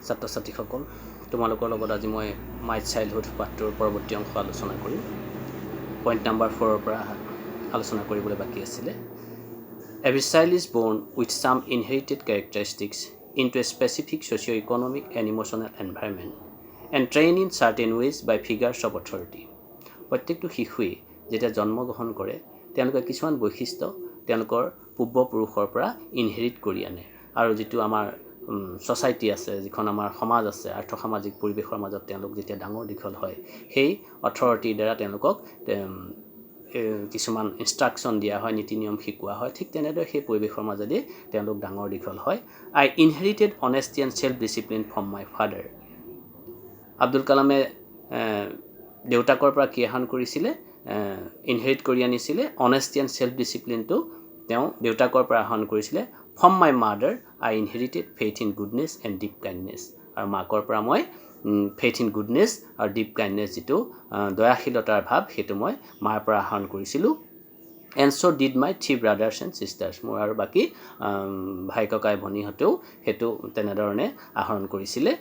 ছাত্ৰ ছাত্ৰীসকল, তোমালোকৰ লগত আজি মই মাই চাইল্ডহুড পাঠটোৰ পৰৱৰ্তী অংশ আলোচনা কৰিম। পইণ্ট নম্বৰ 4 পৰা আলোচনা কৰিবলৈ বাকী আছিলে। Every child is born with some inherited characteristics into a specific socio-economic and emotional environment and trained in certain ways by figures of authority. প্ৰত্যেকটো শিশুৱে যেতিয়া জন্মগ্ৰহণ কৰে তেওঁলোকে কিছুমান বৈশিষ্ট্য তেওঁলোকৰ পূৰ্বপুৰুষৰ পৰা ইনহেৰিট কৰি আনে, আৰু যিটো আমাৰ ছ'চাইটি আছে, যিখন আমাৰ সমাজ আছে, আৰ্থসামাজিক পৰিৱেশৰ মাজত তেওঁলোক যেতিয়া ডাঙৰ দীঘল হয়, সেই অথৰিটিৰ দ্বাৰা তেওঁলোকক কিছুমান ইনষ্ট্ৰাকশ্যন দিয়া হয়, নীতি নিয়ম শিকোৱা হয়। ঠিক তেনেদৰে সেই পৰিৱেশৰ মাজেদি তেওঁলোক ডাঙৰ দীঘল হয়। I inherited honesty and self discipline from my father. Abdul কালামে দেউতাকৰ পৰা কি আহৰণ কৰিছিলে? ইনহেৰিট কৰি আনিছিলে অনেষ্টি এণ্ড ছেল্ফ ডিচিপ্লিনটো তেওঁ দেউতাকৰ পৰা আহৰণ কৰিছিলে। From my mother I inherited faith in goodness and deep kindness. আৰু মাকৰ পৰা মই ফেইথ ইন গুডনেছ আৰু ডিপ কাইণ্ডনেছ, যিটো দয়াশীলতাৰ ভাৱ, সেইটো মই মাৰ পৰা আহৰণ কৰিছিলোঁ। And so' did my 3 brothers and sisters. মোৰ আৰু বাকী ভাই ককাই ভনীহঁতেও সেইটো তেনেধৰণে আহৰণ কৰিছিলে।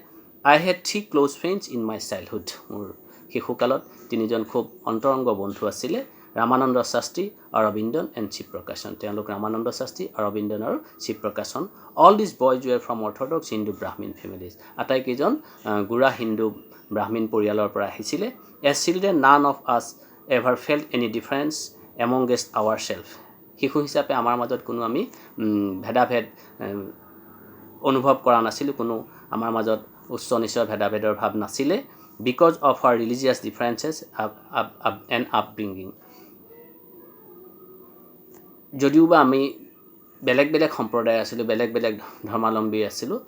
I had 3 close friends in my childhood. মোৰ শিশুকালত 3জন খুব অন্তৰংগ বন্ধু আছিলে, ৰামানন্দ শাস্ত্ৰী, অৰবিন্দন এণ্ড শিৱপ্ৰকাশন। তেওঁলোক ৰামানন্দ শাস্ত্ৰী, অৰবিন্দন আৰু Sivaprakasan. All these boys were from orthodox Hindu Brahmin families. আটাইকেইজন গোড়া হিন্দু ব্ৰাহ্মীণ পৰিয়ালৰ পৰা আহিছিলে। As children none of us ever felt any difference amongst our self. শিশু হিচাপে আমাৰ মাজত কোনো আমি ভেদাভেদ অনুভৱ কৰা নাছিলোঁ, কোনো আমাৰ মাজত উচ্চ নিচৰ ভেদাভেদৰ ভাৱ নাছিলে। Because of our religious differences and upbringing. যদিও বা আমি বেলেগ বেলেগ সম্প্ৰদায় আছিলোঁ, বেলেগ বেলেগ ধৰ্মাৱলম্বী আছিলোঁ,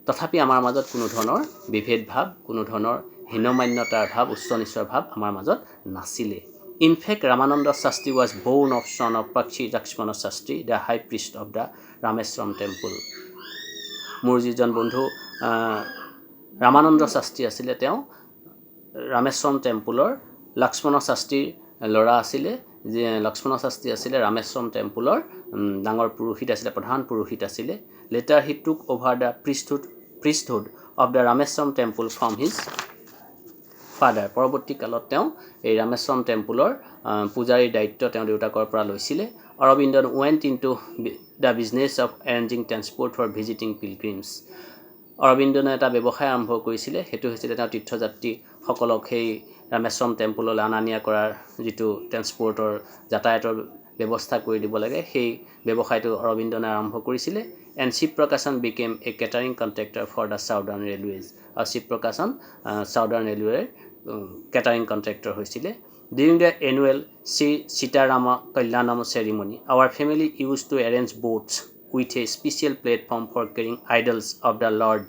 তথাপি আমাৰ মাজত কোনো ধৰণৰ বিভেদ ভাৱ, কোনো ধৰণৰ হীনমান্যতাৰ ভাৱ, উচ্চ নিচৰ ভাৱ আমাৰ মাজত নাছিলে। In fact Ramanand Shastri was born of son of Pakshi Lakshmana Shastri, the high priest of the Rameswaram temple. মোৰ যিজন বন্ধু ৰামানন্দ শাস্ত্ৰী আছিলে, তেওঁ ৰামেশ্বৰম টেম্পুলৰ লক্ষ্মণ শাস্ত্ৰীৰ ল'ৰা আছিলে। যে লক্ষ্মণ শাস্ত্ৰী আছিলে ৰামেশ্বৰম টেম্পুলৰ ডাঙৰ পুৰোহিত আছিলে, প্ৰধান পুৰোহিত আছিলে। Later he took over the priesthood of the Rameswaram temple from his father. পৰৱৰ্তী কালত তেওঁ এই ৰামেশ্বৰম টেম্পুলৰ পূজাৰীৰ দায়িত্ব তেওঁ দেউতাকৰ পৰা লৈছিলে। Aravindan went in to the business of arranging transport for visiting pilgrims. অৰবিন্দনে এটা ব্যৱসায় আৰম্ভ কৰিছিলে, সেইটো হৈছিলে তেওঁ তীৰ্থযাত্ৰীসকলক সেই ৰামেশ্বৰম টেম্পুললৈ অনা নিয়া কৰাৰ যিটো ট্ৰেন্সপৰ্টৰ যাতায়াতৰ ব্যৱস্থা কৰি দিব লাগে, সেই ব্যৱসায়টো অৰবিন্দনে আৰম্ভ কৰিছিলে। And Sivaprakasan became a catering contractor for the southern railways. আৰু শিৱপ্ৰকাশন চাউদাৰ্ণ ৰেলৱেৰ কেটাৰিং কণ্ট্ৰেক্টৰ হৈছিলে। During the annual Shri Sitarama Kalyanam ceremony our family used to arrange boats with a special platform for carrying idols of the Lord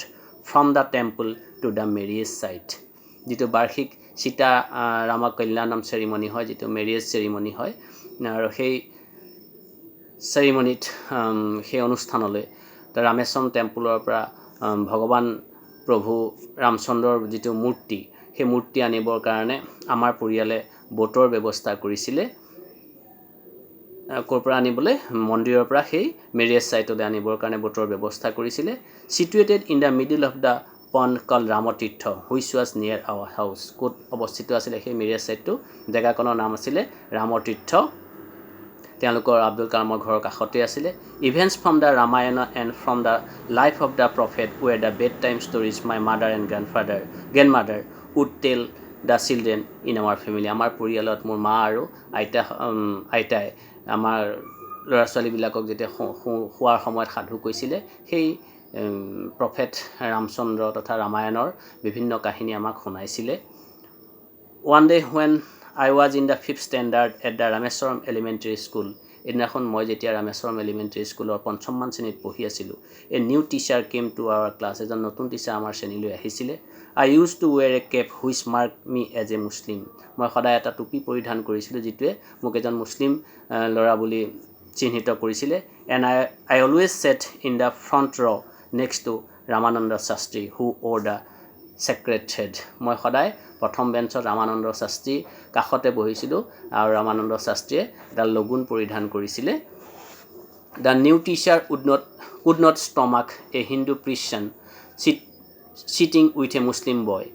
from the temple to the marriage site. যিটো বাৰ্ষিক Sita Ram Kalyanam ceremony হয়, যিটো marriage ceremony হয়, আৰু সেই চেৰিমনিত সেই অনুষ্ঠানলৈ ৰামেশ্বৰম টেম্পুলৰ পৰা ভগৱান প্ৰভু ৰামচন্দ্ৰৰ যিটো মূৰ্তি, সেই মূৰ্তি আনিবৰ কাৰণে আমাৰ পৰিয়ালে ব'টৰ ব্যৱস্থা কৰিছিলে। ক'ৰ পৰা আনিবলৈ? মন্দিৰৰ পৰা সেই মেৰিয়েজ ছাইটলৈ আনিবৰ কাৰণে ব'টৰ ব্যৱস্থা কৰিছিলে। Situated in the middle of the pond called Ramatirtha which was near our house. ক'ত অৱস্থিত আছিলে সেই মেৰিয়েজ ছাইটটো? জেগাকণৰ নাম আছিলে ৰামতীৰ্থ। তেওঁলোকৰ আব্দুল কালামৰ ঘৰৰ কাষতে আছিলে। Events from the Ramayan and from the life of the prophet were the bedtime stories my mother and grandmother would tell the children in our family. আমাৰ পৰিয়ালত মোৰ মা আৰু আইতাই আমাৰ ল'ৰা ছোৱালীবিলাকক যেতিয়া শোৱাৰ সময়ত সাধু কৈছিলে, সেই প্ৰফেট ৰামচন্দ্ৰ তথা ৰামায়ণৰ বিভিন্ন কাহিনী আমাক শুনাইছিলে। One day when I was in the 5th standard at the Rameswaram elementary school. এদিনাখন মই যেতিয়া ৰামেশ্বৰম এলিমেণ্টেৰী স্কুলৰ 5ম শ্ৰেণীত পঢ়ি আছিলোঁ, a new teacher came to our class. এজন নতুন টিচাৰ আমাৰ শ্ৰেণীলৈ আহিছিলে। I used to wear a cap which marked me as a Muslim. মই সদায় এটা টুপি পৰিধান কৰিছিলোঁ, যিটোৱে মোক এজন মুছলিম ল'ৰা বুলি চিহ্নিত কৰিছিলে। And I always sat in the front row next to Ramanand Shastri who wore the sacred thread. মই সদায় প্ৰথম বেঞ্চত ৰামানন্দ শাস্ত্ৰীৰ কাষতে বহিছিলোঁ, আৰু ৰামানন্দ শাস্ত্ৰীয়ে এটা লগুণ পৰিধান কৰিছিলে। The new teacher would not stomach a Hindu Christian sitting with a Muslim boy.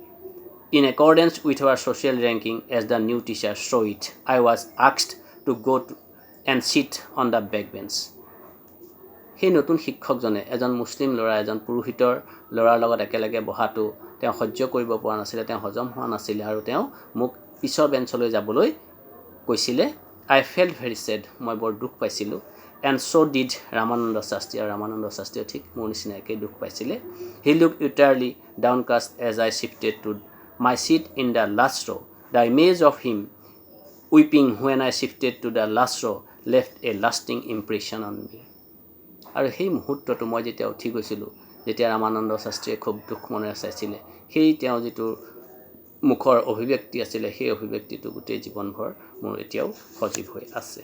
In accordance with our social ranking as the new teacher saw it, I was asked to go and sit on the backbench. সেই নতুন শিক্ষকজনে এজন মুছলিম ল'ৰা এজন পুৰোহিতৰ ল'ৰাৰ লগত একেলগে বহাটো তেওঁ সহ্য কৰিব পৰা নাছিলে, তেওঁ হজম হোৱা নাছিলে আৰু তেওঁ মোক পিছৰ বেঞ্চলৈ যাবলৈ কৈছিলে। I felt very sad, মই বৰ দুখ পাইছিলোঁ। And so did Ramananda Shastri, আৰু ৰামানন্দ শাস্ত্ৰীয়ে ঠিক মোৰ নিচিনাকৈ দুখ পাইছিলে। He looked utterly downcast as I shifted to my seat in the last row. The image of him weeping when I shifted to the last row left a lasting impression on me. আৰু সেই মুহূৰ্তটো মই যেতিয়া উঠি গৈছিলোঁ, যেতিয়া ৰামানন্দ শাস্ত্ৰীয়ে খুব দুখ মনেৰে চাইছিলে, সেই তেওঁ যিটো মুখৰ অভিব্যক্তি আছিলে, সেই অভিব্যক্তিটো গোটেই জীৱনভৰ মোৰ এতিয়াও সজীৱ হৈ আছে।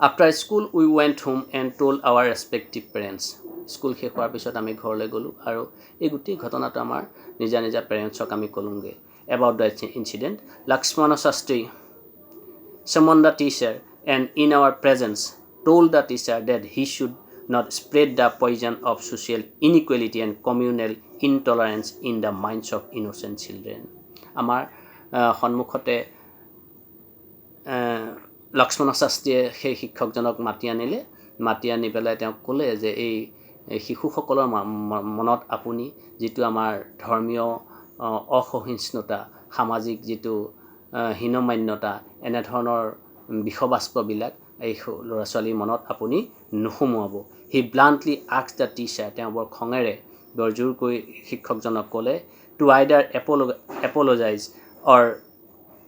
After school, we went home and told our respective parents. School শেষ হোৱাৰ পিছত আমি ঘৰলৈ গ'লোঁ আৰু এই গোটেই ঘটনাটো আমাৰ নিজা নিজা পেৰেণ্টছক আমি ক'লোঁগৈ। About the incident, Lakshmana Shastri summoned the teacher and in our presence told the teacher that he should not spread the poison of social inequality and communal intolerance in the minds of innocent children. আমাৰ সন্মুখতে লক্ষ্মণ শাস্ত্ৰীয়ে সেই শিক্ষকজনক মাতি আনিলে, মাতি আনি পেলাই তেওঁক ক'লে যে এই শিশুসকলৰ মনত আপুনি যিটো আমাৰ ধৰ্মীয় অসহিষ্ণুতা, সামাজিক যিটো হীনমান্যতা, এনেধৰণৰ বিষবাষ্পবিলাক এই ল'ৰা ছোৱালীৰ মনত আপুনি নুসুমুৱাব। He bluntly asked the teacher, তেওঁ বৰ খঙেৰে বৰ জোৰকৈ শিক্ষকজনক ক'লে, to either apologize or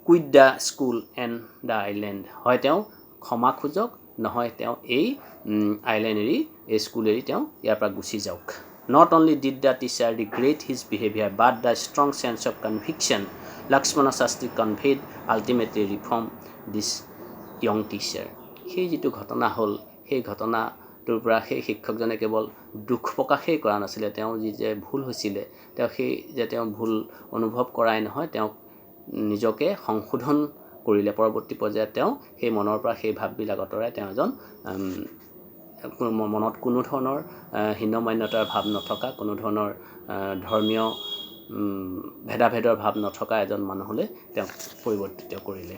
quit the school and the island. হয় তেওঁ ক্ষমা খোজক, নহয় তেওঁ এই আইলেণ্ড এৰি, এই স্কুল এৰি তেওঁ ইয়াৰ পৰা গুচি যাওক। Not only did the teacher regret his behavior, but the strong sense of conviction Lakshmana Shastri conveyed ultimately reformed this young teacher. সেই যিটো ঘটনা হ'ল, সেই ঘটনাটোৰ পৰা সেই শিক্ষকজনে কেৱল দুখ প্ৰকাশেই কৰা নাছিলে, তেওঁ যি যে ভুল হৈছিলে, তেওঁ সেই যে তেওঁ ভুল অনুভৱ কৰাই নহয়, তেওঁক নিজকে সংশোধন কৰিলে। পৰৱৰ্তী পৰ্যায়ত তেওঁ সেই মনৰ পৰা সেই ভাৱবিলাক আঁতৰাই তেওঁ এজন মনত কোনো ধৰণৰ হীনমান্যতাৰ ভাৱ নথকা, কোনো ধৰণৰ ধৰ্মীয় ভেদাভেদৰ ভাৱ নথকা এজন মানুহলৈ তেওঁক পৰিৱৰ্তিত কৰিলে।